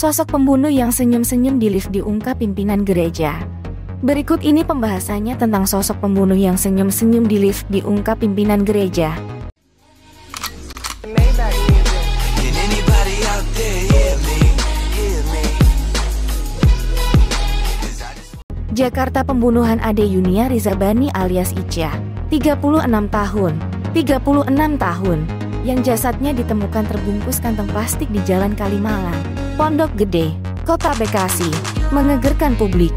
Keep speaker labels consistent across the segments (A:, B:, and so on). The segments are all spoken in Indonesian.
A: Sosok pembunuh yang senyum-senyum di lift diungkap pimpinan gereja. Berikut ini pembahasannya tentang sosok pembunuh yang senyum-senyum di lift diungkap pimpinan gereja. Jakarta, pembunuhan Ade Yunia Rizabani alias Ica, 36 tahun, yang jasadnya ditemukan terbungkus kantong plastik di Jalan Kalimalang, Pondok Gede, Kota Bekasi, menggegerkan publik.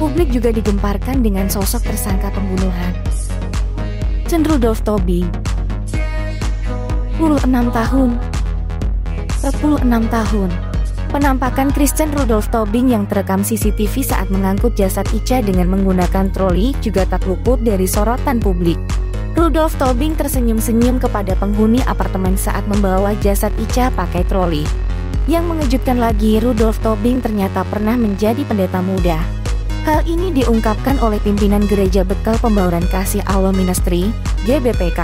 A: Publik juga digemparkan dengan sosok tersangka pembunuhan Rudolf Tobing, 46 tahun. Penampakan Christian Rudolf Tobing yang terekam CCTV saat mengangkut jasad Ica dengan menggunakan troli juga tak luput dari sorotan publik. Rudolf Tobing tersenyum-senyum kepada penghuni apartemen saat membawa jasad Ica pakai troli. Yang mengejutkan lagi, Rudolf Tobing ternyata pernah menjadi pendeta muda. Hal ini diungkapkan oleh pimpinan Gereja Bekal Pembauran Kasih Allah Ministry, GBPK.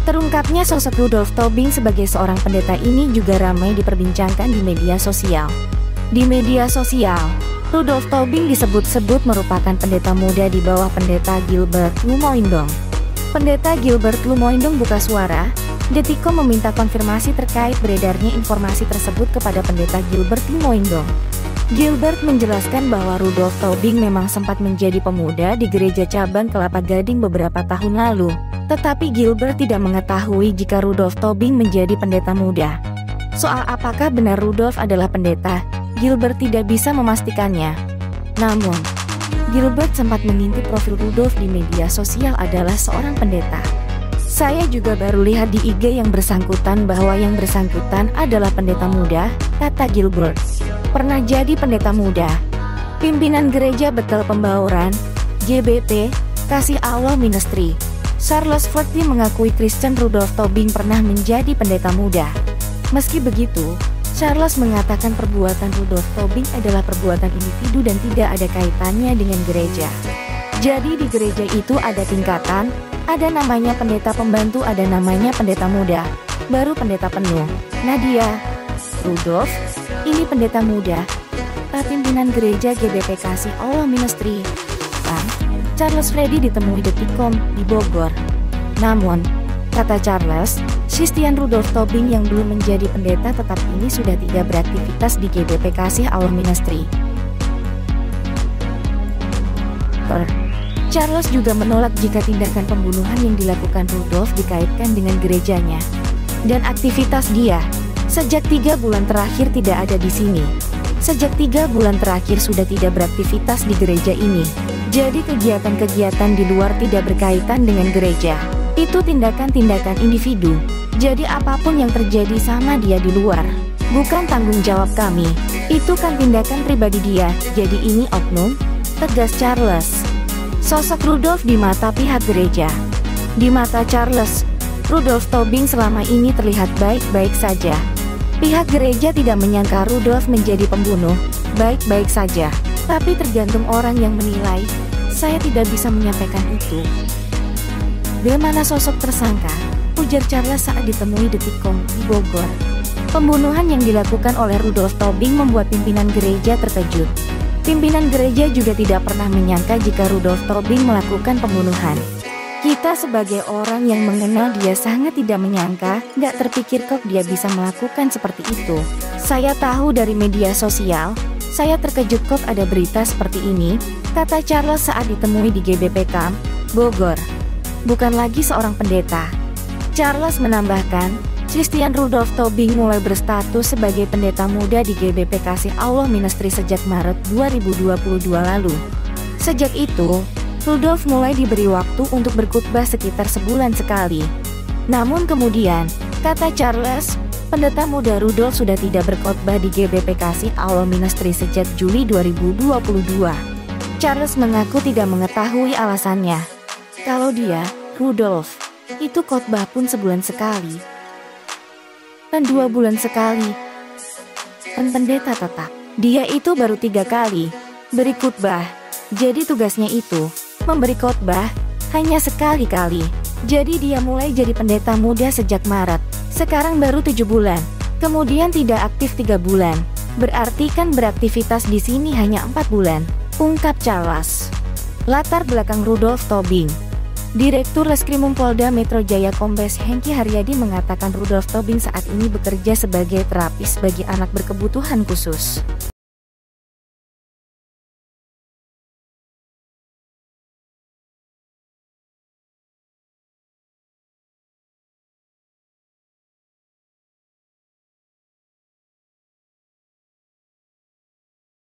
A: Terungkapnya sosok Rudolf Tobing sebagai seorang pendeta ini juga ramai diperbincangkan di media sosial. Di media sosial, Rudolf Tobing disebut-sebut merupakan pendeta muda di bawah pendeta Gilbert Lumoindong. Pendeta Gilbert Lumoindong buka suara. Detikom meminta konfirmasi terkait beredarnya informasi tersebut kepada pendeta Gilbert Lumoindong. Gilbert menjelaskan bahwa Rudolf Tobing memang sempat menjadi pemuda di gereja cabang Kelapa Gading beberapa tahun lalu. Tetapi Gilbert tidak mengetahui jika Rudolf Tobing menjadi pendeta muda. Soal apakah benar Rudolf adalah pendeta, Gilbert tidak bisa memastikannya. Namun, Gilbert sempat mengintip profil Rudolf di media sosial adalah seorang pendeta. Saya juga baru lihat di IG yang bersangkutan bahwa yang bersangkutan adalah pendeta muda, kata Gilbert. Pernah jadi pendeta muda. Pimpinan Gereja Bekal Pembauran, GBP, Kasih Allah Ministry, Charles Forti mengakui Christian Rudolf Tobing pernah menjadi pendeta muda. Meski begitu, Charles mengatakan perbuatan Rudolf Tobing adalah perbuatan individu dan tidak ada kaitannya dengan gereja. Jadi di gereja itu ada tingkatan, ada namanya pendeta pembantu, ada namanya pendeta muda, baru pendeta penuh. Nadia, Rudolf, ini pendeta muda, pimpinan Gereja GBP Kasih Allah Ministry, Charles Freddy ditemui Detikom di Bogor. Namun, kata Charles, Christian Rudolf Tobing yang belum menjadi pendeta tetap ini sudah tidak beraktivitas di GBP Kasih Allah Ministry. Charles juga menolak jika tindakan pembunuhan yang dilakukan Rudolf dikaitkan dengan gerejanya dan aktivitas dia. Sejak 3 bulan terakhir tidak ada di sini. Sejak 3 bulan terakhir sudah tidak beraktivitas di gereja ini. Jadi kegiatan-kegiatan di luar tidak berkaitan dengan gereja. Itu tindakan-tindakan individu. Jadi apapun yang terjadi sama dia di luar, bukan tanggung jawab kami. Itu kan tindakan pribadi dia. Jadi ini oknum, tegas Charles. Sosok Rudolf di mata pihak gereja. Di mata Charles, Rudolf Tobing selama ini terlihat baik-baik saja. Pihak gereja tidak menyangka Rudolf menjadi pembunuh, baik-baik saja. Tapi tergantung orang yang menilai, saya tidak bisa menyampaikan itu. Bagaimana sosok tersangka? Ujar Charles saat ditemui Detikom di Bogor. Pembunuhan yang dilakukan oleh Rudolf Tobing membuat pimpinan gereja terkejut. Pimpinan gereja juga tidak pernah menyangka jika Rudolf Tobing melakukan pembunuhan. Kita sebagai orang yang mengenal dia sangat tidak menyangka, gak terpikir kok dia bisa melakukan seperti itu. Saya tahu dari media sosial. Saya terkejut kok ada berita seperti ini, kata Charles saat ditemui di GBPK, Bogor. Bukan lagi seorang pendeta. Charles menambahkan, Christian Rudolf Tobing mulai berstatus sebagai pendeta muda di GBP Kasih Allah Ministry sejak Maret 2022 lalu. Sejak itu, Rudolf mulai diberi waktu untuk berkhutbah sekitar sebulan sekali. Namun kemudian, kata Charles, pendeta muda Rudolf sudah tidak berkhotbah di GBP Kasih Allah Ministry sejak Juli 2022. Charles mengaku tidak mengetahui alasannya. Kalau dia, Rudolf, itu khotbah pun sebulan sekali. Dan 2 bulan sekali. Dan pendeta tetap. Dia itu baru 3 kali beri khotbah. Jadi tugasnya itu, memberi khotbah, hanya sekali-kali. Jadi dia mulai jadi pendeta muda sejak Maret. Sekarang baru 7 bulan. Kemudian tidak aktif 3 bulan. Berarti kan beraktivitas di sini hanya 4 bulan, ungkap Charles. Latar belakang Rudolf Tobing. Direktur Reskrimum Polda Metro Jaya Kombes Hengki Haryadi mengatakan Rudolf Tobing saat ini bekerja sebagai terapis bagi anak berkebutuhan khusus.